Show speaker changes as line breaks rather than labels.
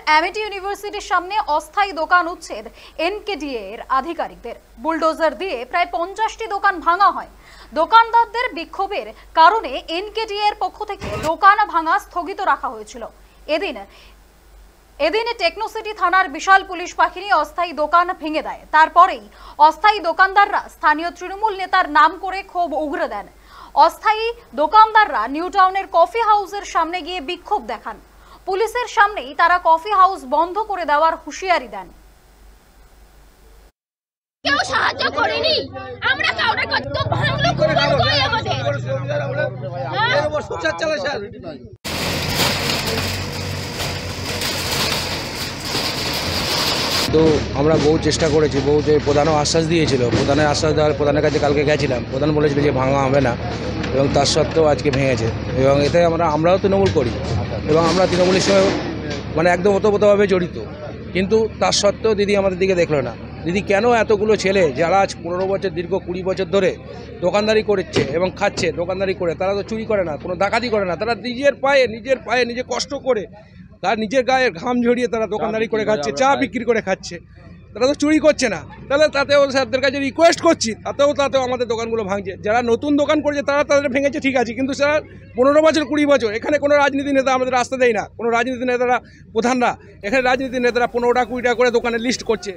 Amity ইউনিভার্সিটির সামনে অস্থায়ী দোকান উচ্ছেদ এনকেডিএ এর আধিকারিকদের। বুলডোজার দিয়ে প্রায় 50টি দোকান ভাঙা হয়। দোকানদারদের বিক্ষোভের কারণে এনকেডিএ এর পক্ষ থেকে দোকান ভাঙা স্থগিত রাখা হয়েছিল। এদিন টেকনোসিটি থানার বিশাল পুলিশ বাহিনী অস্থায়ী দোকান ভেঙে দেয়। তারপরেই অস্থায়ী দোকানদাররা স্থানীয় তৃণমূল নেতার নাম করে ক্ষোভ উগরে দেন। অস্থায়ী দোকানদাররা নিউ টাউনের কফি হাউসের সামনে গিয়ে বিক্ষোভ দেখান। পুলিশের সামনেই তারা কফি হাউস বন্ধ করে দেওয়ার হুঁশিয়ারি দেন।
কেউ সাহায্য করেনি, আমরা কাউরে কত ভাঙলো কুরবান কই আমাদের
তো আমরা বহু চেষ্টা করেছি, বহুতে প্রধানও আশ্বাস দিয়েছিল। প্রধানের আশ্বাস দেওয়ার প্রধানের কাছে কালকে গেছিলাম, প্রধান বলেছিল যে ভাঙা হবে না, এবং তার সত্ত্বেও আজকে ভেঙেছে। এবং এতে আমরাও তৃণমূল করি এবং আমরা তৃণমূলের সঙ্গে একদম ওতপ্রোতভাবে জড়িত, কিন্তু তার সত্ত্বেও দিদি আমাদের দিকে দেখলো না। দিদি কেন এতগুলো ছেলে যারা আজ 15 বছর দীর্ঘ 20 বছর ধরে দোকানদারি করছে এবং খাচ্ছে, দোকানদারি করে, তারা তো চুরি করে না, কোনো ডাকাতি করে না, তারা নিজের পায়ে নিজে কষ্ট করে, তার নিজের গায়ের ঘাম ঝরিয়ে তারা দোকানদারি করে খাচ্ছে, চা বিক্রি করে খাচ্ছে, তারা তো চুরি করছে না। তাহলে তাতেও স্যারদের কাছে রিকোয়েস্ট করছি, তাতেও আমাদের দোকানগুলো ভাঙছে। যারা নতুন দোকান করেছে তাদের ভেঙেছে, ঠিক আছে, কিন্তু স্যার 15 বছর 20 বছর এখানে কোনো রাজনীতি নেতা আমাদের রাস্তা দেয় না, কোনো রাজনীতি নেতারা প্রধানরা এখানে রাজনীতি নেতারা 15টা 20টা করে দোকানের লিস্ট করছে।